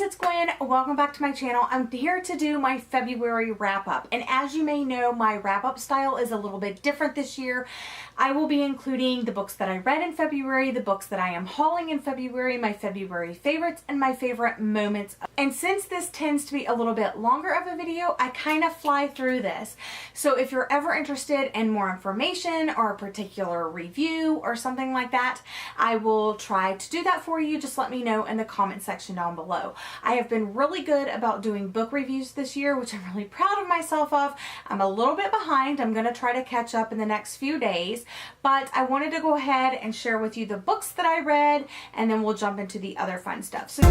it's Gwen. Welcome back to my channel. I'm here to do my February wrap-up. And as you may know, my wrap-up style is a little bit different this year. I will be including the books that I read in February, the books that I am hauling in February, my February favorites, and my favorite moments. And since this tends to be a little bit longer of a video, I kind of fly through this. So if you're ever interested in more information or a particular review or something like that, I will try to do that for you. Just let me know in the comment section down below. I have been really good about doing book reviews this year, which I'm really proud of myself of. I'm a little bit behind. I'm going to try to catch up in the next few days, but I wanted to go ahead and share with you the books that I read, and then we'll jump into the other fun stuff. So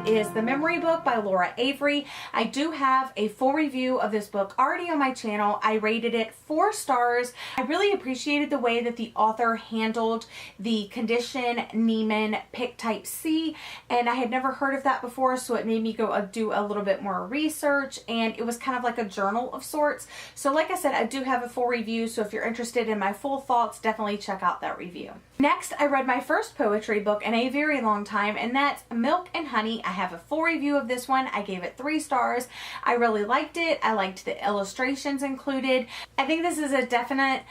is The Memory Book by Laura Avery. I do have a full review of this book already on my channel. I rated it 4 stars. I really appreciated the way that the author handled the condition Niemann Pick Type C, and I had never heard of that before, so it made me go do a little bit more research, and it was kind of like a journal of sorts. So like I said, I do have a full review, so if you're interested in my full thoughts, definitely check out that review. Next, I read my first poetry book in a very long time, and that's Milk and Honey. I have a full review of this one. I gave it 3 stars. I really liked it. I liked the illustrations included. I think this is a definite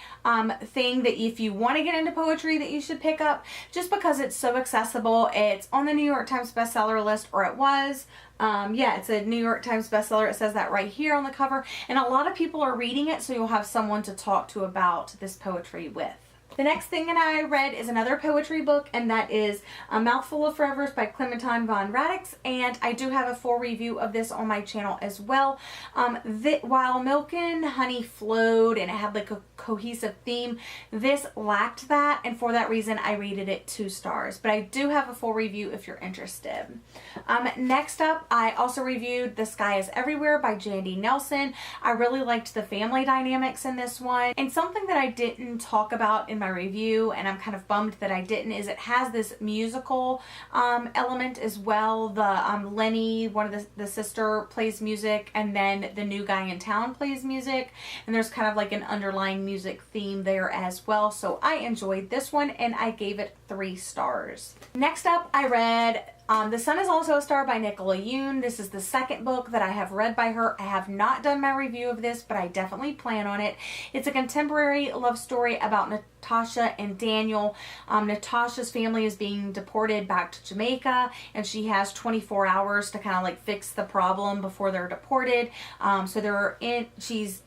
thing that if you want to get into poetry that you should pick up, just because it's so accessible. It's on the New York Times bestseller list, or it was. Yeah, it's a New York Times bestseller. It says that right here on the cover, and a lot of people are reading it, so you'll have someone to talk to about this poetry with. The next thing that I read is another poetry book, and that is A Mouthful of Forevers by Clementine von Radix, and I do have a full review of this on my channel as well. While Milk and Honey flowed and it had like a cohesive theme, this lacked that, and for that reason I rated it 2 stars, but I do have a full review if you're interested. Next up, I also reviewed The Sky is Everywhere by Jandy Nelson. I really liked the family dynamics in this one, and something that I didn't talk about in my review, and I'm kind of bummed that I didn't, is it has this musical element as well. The Lenny, one of the sister, plays music, and then the new guy in town plays music, and there's kind of like an underlying music theme there as well. So I enjoyed this one, and I gave it 3 stars. Next up, I read The Sun is Also a Star by Nicola Yoon. This is the second book that I have read by her. I have not done my review of this, but I definitely plan on it. It's a contemporary love story about Natasha and Daniel. Natasha's family is being deported back to Jamaica, and she has 24 hours to kind of like fix the problem before they're deported. So she's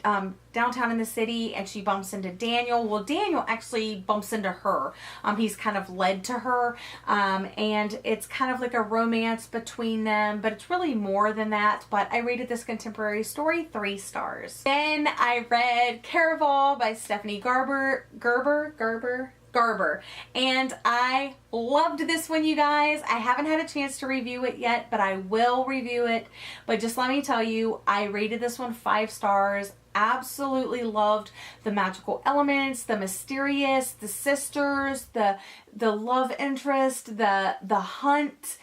downtown in the city, and she bumps into Daniel. Well, Daniel actually bumps into her. He's kind of led to her, and it's kind of like a romance between them, but it's really more than that. But I rated this contemporary story 3 stars. Then I read Caraval by Stephanie Garber, and I loved this one, you guys. I haven't had a chance to review it yet, but I will review it. But just let me tell you, I rated this one 5 stars. Absolutely loved the magical elements, the mysterious, the sisters, the love interest, the hunt,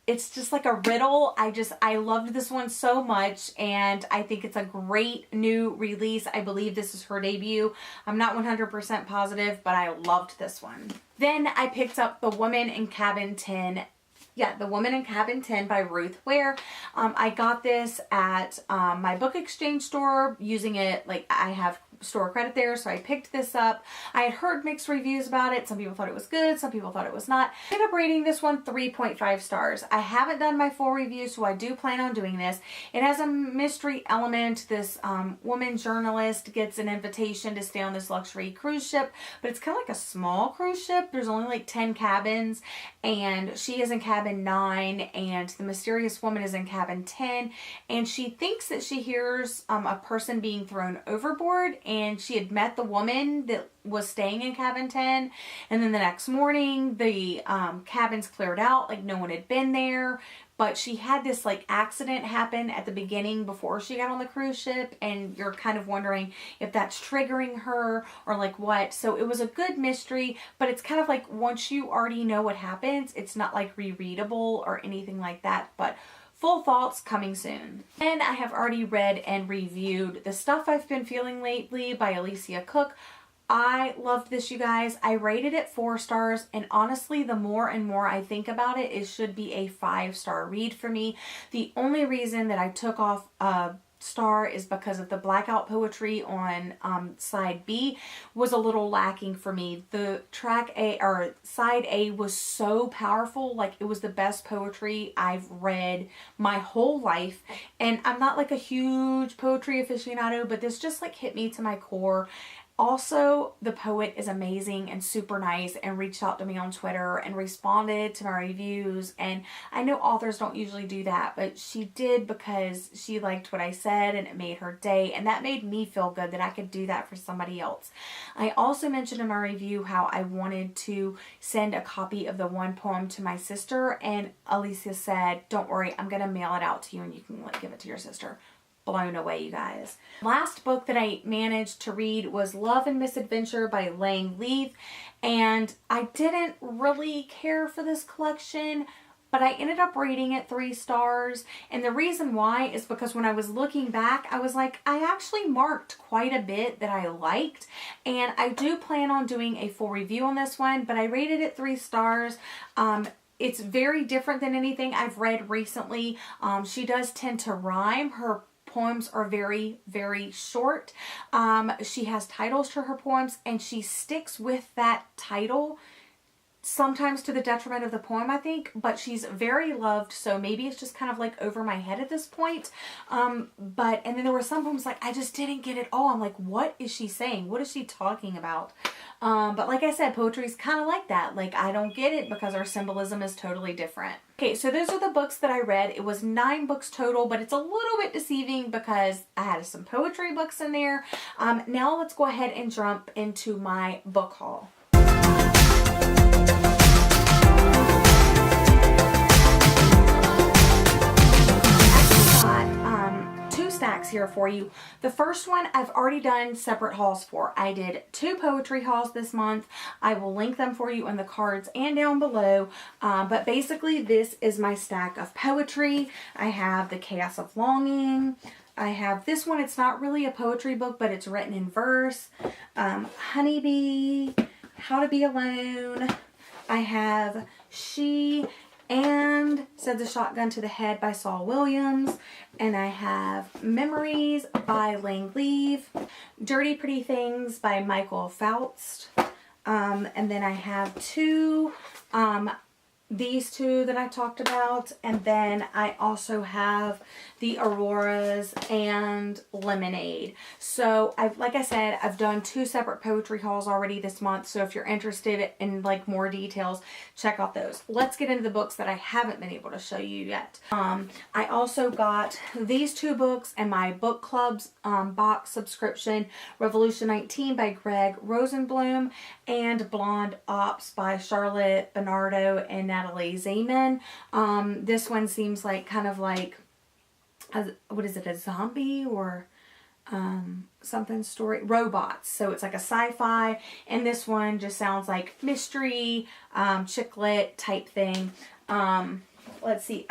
it's just like a riddle. I loved this one so much, and I think it's a great new release. I believe this is her debut. I'm not 100% positive, but I loved this one. Then I picked up The Woman in Cabin 10. Yeah, The Woman in Cabin 10 by Ruth Ware. I got this at my book exchange store using it, like I have store credit there, so I picked this up. I had heard mixed reviews about it. Some people thought it was good, some people thought it was not. I ended up rating this one 3.5 stars. I haven't done my full review, so I do plan on doing this. It has a mystery element. This woman journalist gets an invitation to stay on this luxury cruise ship, but it's kind of like a small cruise ship. There's only like 10 cabins, and she is in cabin 9, and the mysterious woman is in cabin 10, and she thinks that she hears a person being thrown overboard, and she had met the woman that was staying in cabin 10, and then the next morning the cabin's cleared out, like no one had been there, but she had this like accident happen at the beginning before she got on the cruise ship, and you're kind of wondering if that's triggering her or like what. So it was a good mystery, but it's kind of like once you already know what happens, it's not like rereadable or anything like that. But Full thoughts coming soon. And I have already read and reviewed The Stuff I've Been Feeling Lately by Alicia Cook. I loved this, you guys. I rated it 4 stars, and honestly, the more and more I think about it, it should be a 5-star read for me. The only reason that I took off a star is because of the blackout poetry on side B was a little lacking for me. The track A, or side A, was so powerful. Like, it was the best poetry I've read my whole life, and I'm not like a huge poetry aficionado, but this just like hit me to my core. Also, the poet is amazing and super nice and reached out to me on Twitter and responded to my reviews. And I know authors don't usually do that, but she did because she liked what I said and it made her day. And that made me feel good that I could do that for somebody else. I also mentioned in my review how I wanted to send a copy of the one poem to my sister. And Alicia said, don't worry, I'm going to mail it out to you and you can give it to your sister. Blown away, you guys. Last book that I managed to read was Love and Misadventure by Lang Leaf, and I didn't really care for this collection, but I ended up rating it 3 stars, and the reason why is because when I was looking back, I was like, I actually marked quite a bit that I liked, and I do plan on doing a full review on this one, but I rated it 3 stars. It's very different than anything I've read recently. She does tend to rhyme. Her poems are very, very short. She has titles to her poems, and she sticks with that title, sometimes to the detriment of the poem, I think, but she's very loved, so maybe it's just kind of like over my head at this point. And then there were some poems like I just didn't get it all. I'm like, what is she saying? What is she talking about? But like I said, poetry is kind of like that. Like, I don't get it because our symbolism is totally different. Okay, so those are the books that I read. It was 9 books total, but it's a little bit deceiving because I had some poetry books in there. Now let's go ahead and jump into my book haul. Stacks here for you. The first one I've already done separate hauls for. I did 2 poetry hauls this month. I will link them for you in the cards and down below. But basically this is my stack of poetry. I have The Chaos of Longing. I have this one. It's not really a poetry book, but it's written in verse. Honeybee, How to Be Alone. I have She and Said the Shotgun to the Head by Saul Williams. And I have Memories by Lang Leaf. Dirty Pretty Things by Michael Faust. And then I have these 2 that I talked about. And then I also have The Auroras and Lemonade. So like I said, I've done 2 separate poetry hauls already this month. So if you're interested in like more details, check out those. Let's get into the books that I haven't been able to show you yet. I also got these 2 books and my book club's box subscription, Revolution 19 by Greg Rosenblum and Blonde Ops by Charlotte Bernardo and Natalie Zeman. This one seems like kind of like what is it, a zombie or something story? Robots. So it's like a sci-fi, and this one just sounds like mystery, chick lit type thing. Let's see,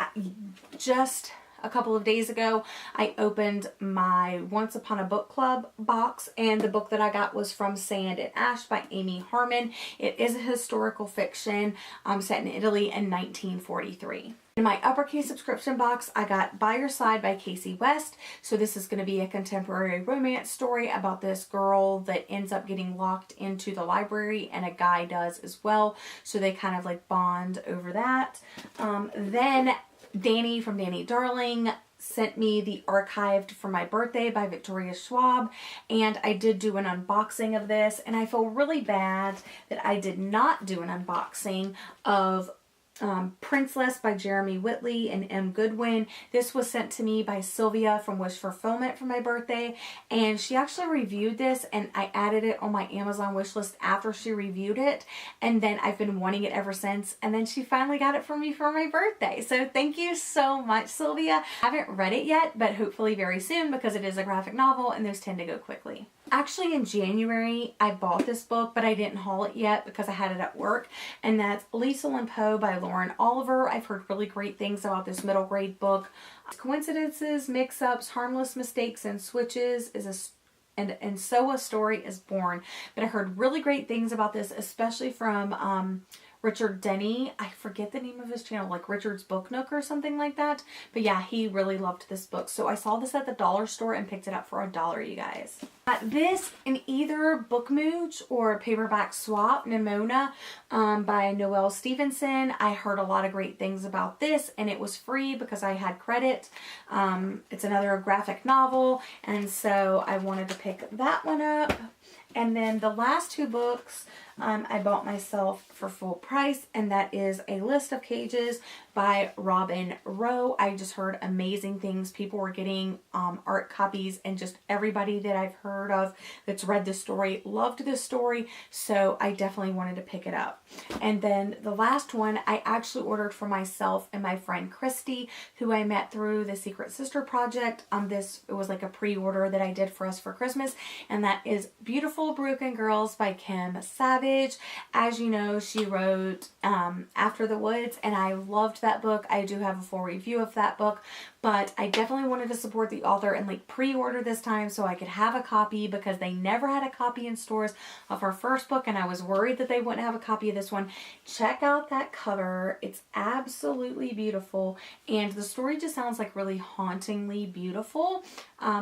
just a couple of days ago, I opened my Once Upon a Book Club box, and the book that I got was From Sand and Ash by Amy Harmon. It is a historical fiction set in Italy in 1943. In my uppercase subscription box, I got By Your Side by Casey West. So this is going to be a contemporary romance story about this girl that ends up getting locked into the library, and a guy does as well. So they kind of like bond over that. Then Danny from Danny Darling sent me the Archived for My Birthday by Victoria Schwab, and I did do an unboxing of this, and I feel really bad that I did not do an unboxing of Princeless by Jeremy Whitley and M. Goodwin. This was sent to me by Sylvia from Wish Fulfillment for my birthday, and she actually reviewed this, and I added it on my Amazon wish list after she reviewed it, and then I've been wanting it ever since, and then she finally got it for me for my birthday. So thank you so much, Sylvia. I haven't read it yet, but hopefully very soon, because it is a graphic novel and those tend to go quickly. Actually, in January, I bought this book, but I didn't haul it yet because I had it at work. And that's Lisa Lynn Poe by Lauren Oliver. I've heard really great things about this middle grade book. Coincidences, mix-ups, harmless mistakes, and switches and so a story is born. But I heard really great things about this, especially from Richard Denny. I forget the name of his channel, like Richard's Book Nook or something like that. But yeah, he really loved this book. So I saw this at the dollar store and picked it up for $1, you guys. This in either Book Mooch or Paperback Swap, Nimona by Noelle Stevenson. I heard a lot of great things about this, and it was free because I had credit. It's another graphic novel, and so I wanted to pick that one up. And then the last two books I bought myself for full price, and that is A List of Cages by Robin Rowe. I just heard amazing things. People were getting art copies, and just everybody that I've heard of that's read this story loved this story, so I definitely wanted to pick it up. And then the last one I actually ordered for myself and my friend Christy, who I met through the Secret Sister Project. It was like a pre-order that I did for us for Christmas, and that is Beautiful Broken Girls by Kim Savage. As you know, she wrote After the Woods, and I loved that book. I do have a full review of that book, but I definitely wanted to support the author and like pre-order this time so I could have a copy, because they never had a copy in stores of her first book, and I was worried that they wouldn't have a copy of this one. Check out that cover. It's absolutely beautiful, and the story just sounds like really hauntingly beautiful.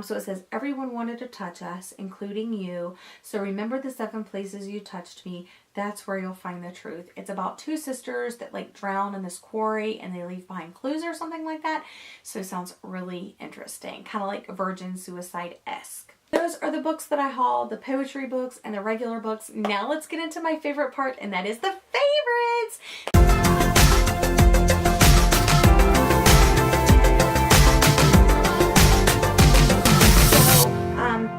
So it says, everyone wanted to touch us, including you. So remember the 7 places you touched me. That's where you'll find the truth. It's about 2 sisters that like drown in this quarry, and they leave behind clues or something like that. So it sounds really interesting. Kind of like Virgin Suicide-esque. Those are the books that I hauled, the poetry books and the regular books. Now let's get into my favorite part, and that is the favorites.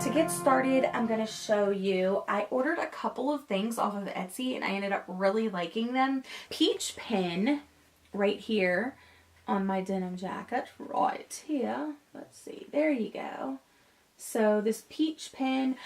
To get started, I'm going to show you, I ordered a couple of things off of Etsy, and I ended up really liking them. Peach pen right here on my denim jacket, right here. Let's see, there you go. So this peach pen,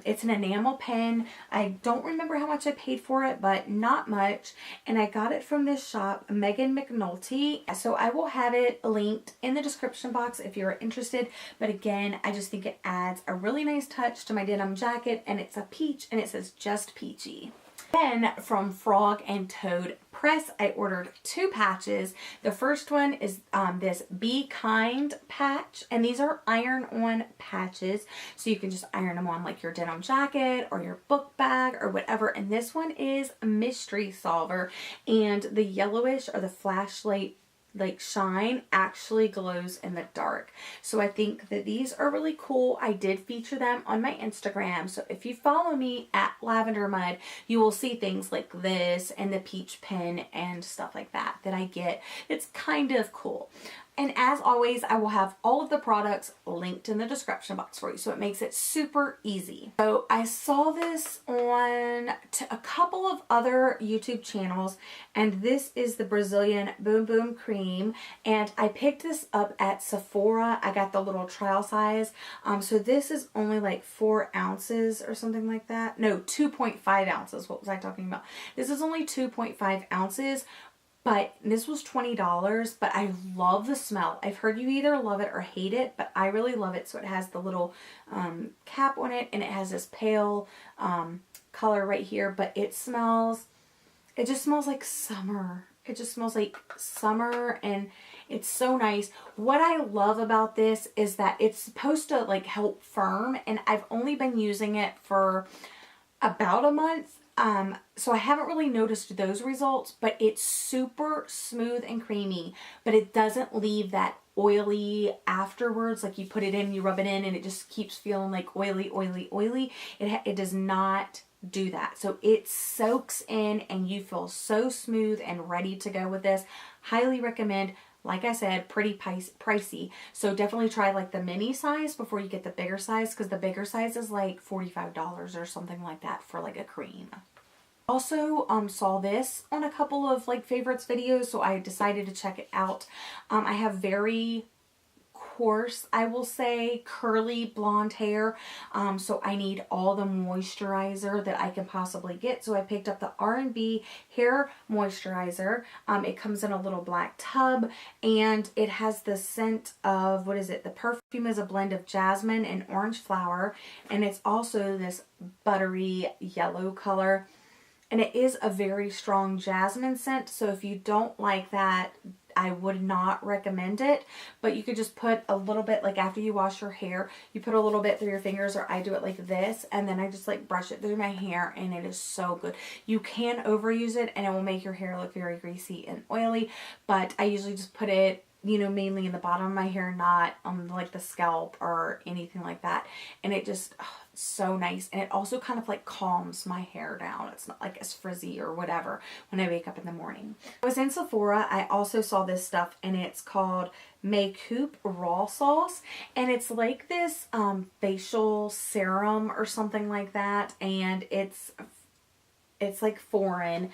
it's an enamel pen. I don't remember how much I paid for it, but not much. And I got it from this shop, Megan McNulty. So I will have it linked in the description box if you're interested. But again, I just think it adds a really nice touch to my denim jacket, and it's a peach, and it says Just Peachy. Then from Frog and Toad Press, I ordered 2 patches. The first one is this Be Kind patch, and these are iron-on patches, so you can just iron them on like your denim jacket or your book bag or whatever. And this one is Mystery Solver, and the yellowish or the flashlight like shine actually glows in the dark. So I think that these are really cool. I did feature them on my Instagram, so if you follow me at Lavender Mud, you will see things like this and the peach pen and stuff like that I get. It's kind of cool. And as always, I will have all of the products linked in the description box for you, so it makes it super easy. So I saw this on a couple of other YouTube channels, and this is the Brazilian Boom Boom Cream, and I picked this up at Sephora. I got the little trial size. So this is only like 4 ounces or something like that. No, 2.5 ounces. What was I talking about? This is only 2.5 ounces. But this was $20, but I love the smell. I've heard you either love it or hate it, but I really love it. So it has the little cap on it, and it has this pale color right here, but it just smells like summer. It just smells like summer, and it's so nice. What I love about this is that it's supposed to like help firm, and I've only been using it for about a month. So I haven't really noticed those results, but it's super smooth and creamy, but it doesn't leave that oily afterwards. Like you put it in, you rub it in, and it just keeps feeling like oily, oily, oily. It does not do that. So it soaks in, and you feel so smooth and ready to go with this. Highly recommend. Like I said, pretty pricey. So definitely try like the mini size before you get the bigger size, because the bigger size is like $45 or something like that for like a cream. Also saw this on a couple of like favorites videos, so I decided to check it out. I have very coarse, I will say, curly blonde hair. So I need all the moisturizer that I can possibly get. So I picked up the R&B hair moisturizer. It comes in a little black tub, and it has the scent of, what is it? The perfume is a blend of jasmine and orange flower, and it's also this buttery yellow color. And it is a very strong jasmine scent, so if you don't like that, I would not recommend it. But you could just put a little bit, like after you wash your hair, you put a little bit through your fingers, or I do it like this, and then I just like brush it through my hair, and it is so good. You can overuse it and it will make your hair look very greasy and oily, but I usually just put it, you know, mainly in the bottom of my hair, not on like the scalp or anything like that. And it just, oh, it's so nice. And it also kind of like calms my hair down. It's not like as frizzy or whatever when I wake up in the morning. I was in Sephora. I also saw this stuff, and it's called Makeup Raw Sauce, and it's like this facial serum or something like that, and it's like foreign.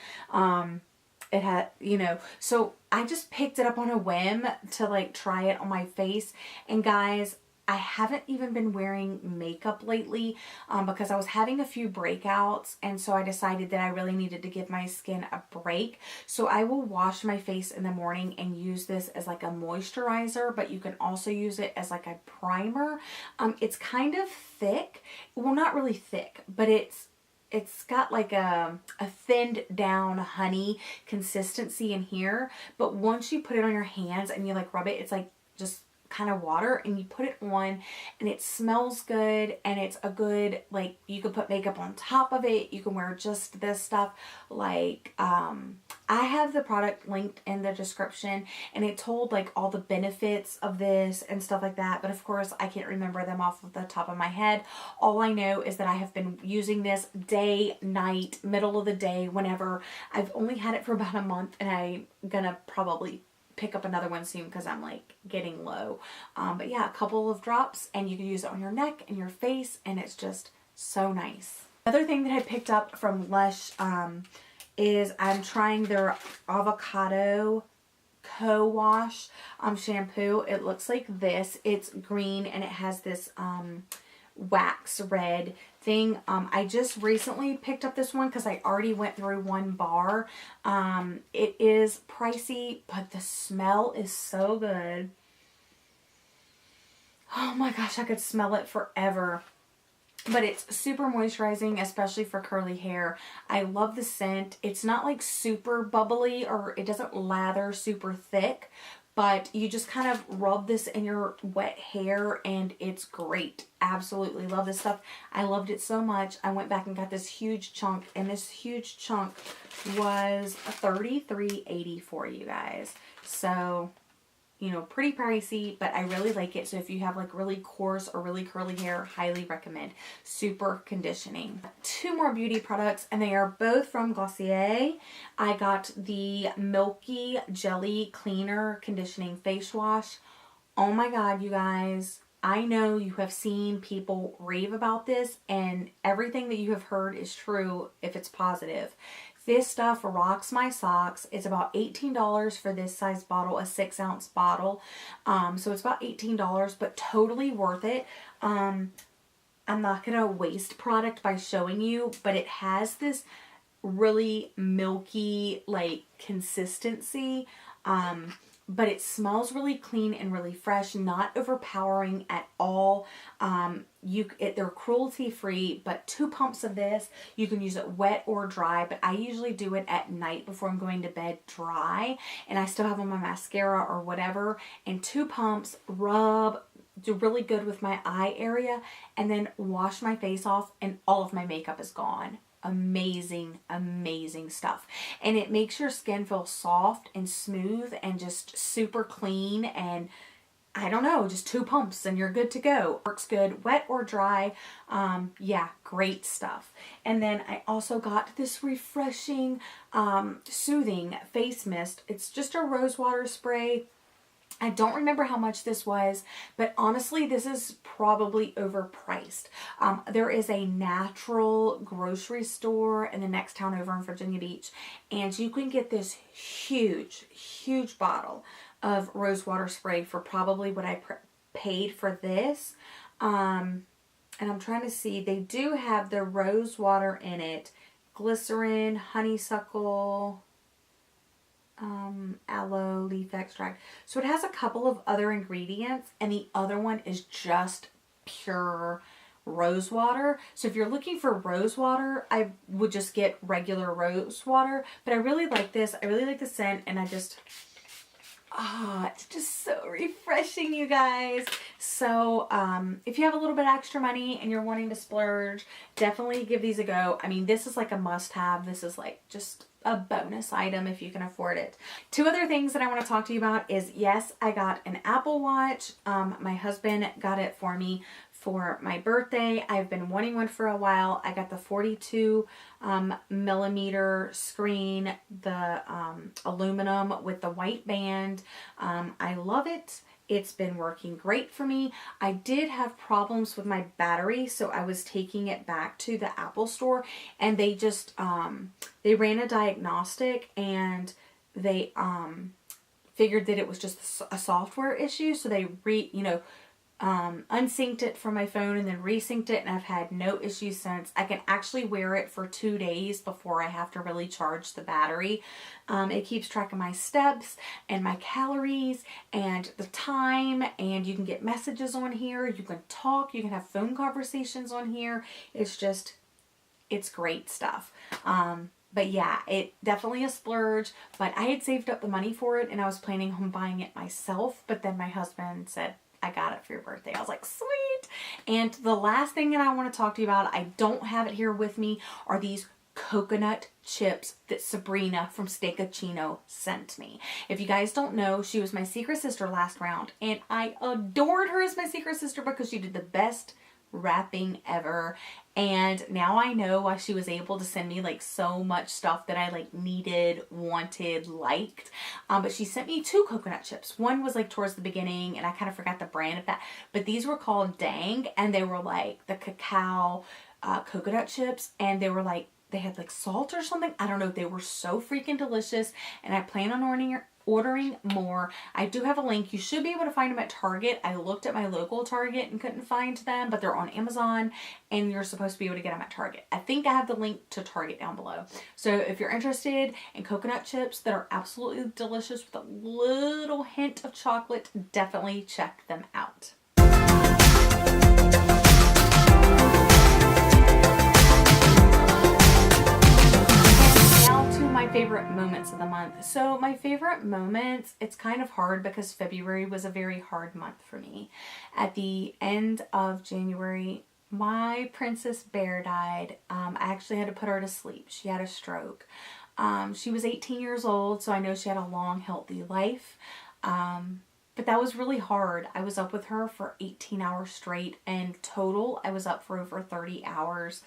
It had, you know, so I just picked it up on a whim to like try it on my face. And guys, I haven't even been wearing makeup lately because I was having a few breakouts, and so I decided that I really needed to give my skin a break. So I will wash my face in the morning and use this as like a moisturizer, but you can also use it as like a primer. It's kind of thick. Well, not really thick, but it's got like a thinned down honey consistency in here. But once you put it on your hands and you like rub it, it's like just kind of water, and you put it on and it smells good, and it's a good, like, you can put makeup on top of it. You can wear just this stuff. Like, I have the product linked in the description, and it told like all the benefits of this and stuff like that. But of course, I can't remember them off of the top of my head. All I know is that I have been using this day, night, middle of the day, whenever. I've only had it for about a month, and I'm gonna probably pick up another one soon because I'm like getting low. But yeah, a couple of drops, and you can use it on your neck and your face, and it's just so nice. Another thing that I picked up from Lush is I'm trying their avocado co-wash shampoo. It looks like this. It's green, and it has this wax red thing. I just recently picked up this one because I already went through one bar. It is pricey, but the smell is so good. Oh my gosh, I could smell it forever. But it's super moisturizing, especially for curly hair. I love the scent. It's not like super bubbly, or it doesn't lather super thick, but you just kind of rub this in your wet hair, and it's great. Absolutely love this stuff. I loved it so much. I went back and got this huge chunk, and this huge chunk was $33.80 for you guys. So, you know, pretty pricey, but I really like it. So if you have like really coarse or really curly hair, highly recommend. Super conditioning. Two more beauty products, and they are both from Glossier. I got the Milky Jelly Cleaner Conditioning Face Wash. Oh my god, you guys. I know you have seen people rave about this, and everything that you have heard is true if it's positive. This stuff rocks my socks. It's about $18 for this size bottle, a 6-ounce bottle. So it's about $18, but totally worth it. I'm not going to waste product by showing you, but it has this really milky, like, consistency. But it smells really clean and really fresh, not overpowering at all. They're cruelty free, but 2 pumps of this. You can use it wet or dry, but I usually do it at night before I'm going to bed dry, and I still have on my mascara or whatever. And 2 pumps, do really good with my eye area, and then wash my face off, and all of my makeup is gone. Amazing, amazing stuff. And it makes your skin feel soft and smooth and just super clean, and I don't know, just 2 pumps and you're good to go. Works good wet or dry. Yeah, great stuff. And then I also got this refreshing, soothing face mist. It's just a rose water spray. I don't remember how much this was, but honestly, this is probably overpriced. There is a natural grocery store in the next town over in Virginia Beach, and you can get this huge, huge bottle of rose water spray for probably what I paid for this. And I'm trying to see, they do have the rose water in it, glycerin, honeysuckle, aloe, leaf extract. So it has a couple of other ingredients, and the other one is just pure rose water. So if you're looking for rose water, I would just get regular rose water. But I really like this. I really like the scent, and I just... it's just so refreshing, you guys. So, if you have a little bit extra money and you're wanting to splurge, definitely give these a go. I mean, this is like a must-have. This is like just a bonus item if you can afford it. Two other things that I want to talk to you about is, yes, I got an Apple Watch. My husband got it for me for my birthday. I've been wanting one for a while. I got the 42 millimeter screen, the aluminum with the white band. I love it. It's been working great for me. I did have problems with my battery, so I was taking it back to the Apple store, and they just they ran a diagnostic, and they figured that it was just a software issue, so they unsynced it from my phone and then resynced it, and I've had no issues since. I can actually wear it for 2 days before I have to really charge the battery. It keeps track of my steps and my calories and the time, and you can get messages on here. You can talk. You can have phone conversations on here. It's great stuff. But yeah, it definitely a splurge, but I had saved up the money for it, and I was planning on buying it myself, but then my husband said, I got it for your birthday. I was like, sweet. And the last thing that I want to talk to you about, I don't have it here with me, are these coconut chips that Sabrina from Steakachino sent me. If you guys don't know, she was my secret sister last round, and I adored her as my secret sister because she did the best wrapping ever. And now I know why she was able to send me like so much stuff that I like needed, wanted, liked. But she sent me 2 coconut chips. One was like towards the beginning, and I kind of forgot the brand of that, but these were called Dang, and they were like the cacao coconut chips, and they were like, they had like salt or something. I don't know. They were so freaking delicious, and I plan on ordering more. I do have a link. You should be able to find them at Target. I looked at my local Target and couldn't find them, but they're on Amazon, and you're supposed to be able to get them at Target. I think I have the link to Target down below. So if you're interested in coconut chips that are absolutely delicious with a little hint of chocolate, definitely check them out. My favorite moments of the month. So my favorite moments, it's kind of hard because February was a very hard month for me. At the end of January, my Princess Bear died. I actually had to put her to sleep. She had a stroke. She was 18 years old, so I know she had a long, healthy life. But that was really hard. I was up with her for 18 hours straight, and total, I was up for over 30 hours.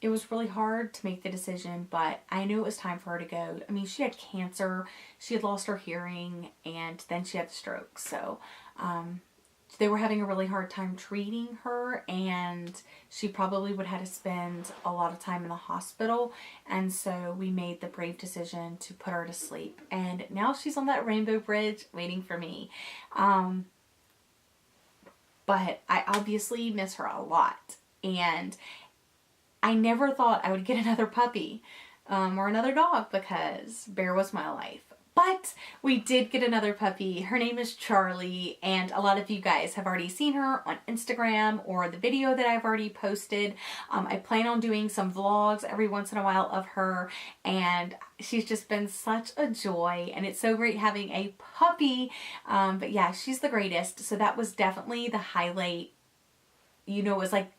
It was really hard to make the decision, but I knew it was time for her to go. I mean, she had cancer, she had lost her hearing, and then she had the stroke. So they were having a really hard time treating her, and she probably would have had to spend a lot of time in the hospital. And so we made the brave decision to put her to sleep. And now she's on that rainbow bridge waiting for me. But I obviously miss her a lot. And I never thought I would get another puppy or another dog because Bear was my life. But we did get another puppy. Her name is Charlie, and a lot of you guys have already seen her on Instagram or the video that I've already posted. I plan on doing some vlogs every once in a while of her, and she's just been such a joy, and it's so great having a puppy. But yeah, she's the greatest. So that was definitely the highlight. You know, it was like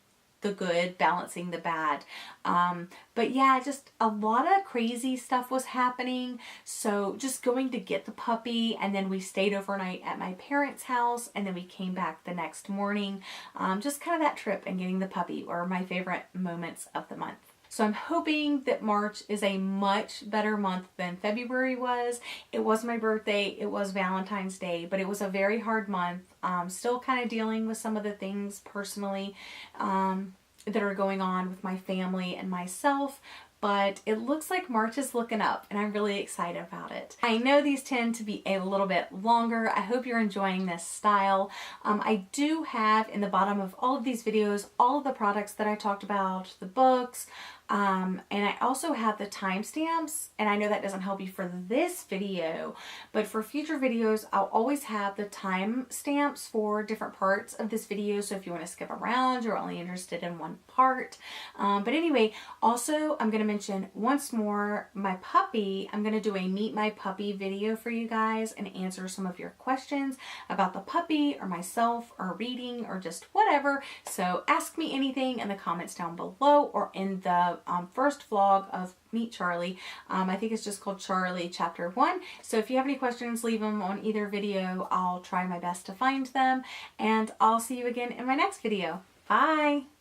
the good balancing the bad. But yeah, just a lot of crazy stuff was happening. So just going to get the puppy, and then we stayed overnight at my parents' house, and then we came back the next morning. Just kind of that trip and getting the puppy were my favorite moments of the month. So I'm hoping that March is a much better month than February was. It was my birthday, it was Valentine's Day, but it was a very hard month. Still kind of dealing with some of the things personally that are going on with my family and myself. but it looks like March is looking up and I'm really excited about it. I know these tend to be a little bit longer. I hope you're enjoying this style. I do have in the bottom of all of these videos all of the products that I talked about, the books, and I also have the timestamps, and I know that doesn't help you for this video, but for future videos, I'll always have the timestamps for different parts of this video, so if you want to skip around, you're only interested in one part. But anyway, also, I'm going to mention once more my puppy. I'm going to do a Meet My Puppy video for you guys and answer some of your questions about the puppy or myself or reading or just whatever. So ask me anything in the comments down below or in the first vlog of Meet Charlie. I think it's just called Charlie Chapter 1. So if you have any questions, leave them on either video. I'll try my best to find them, and I'll see you again in my next video. Bye!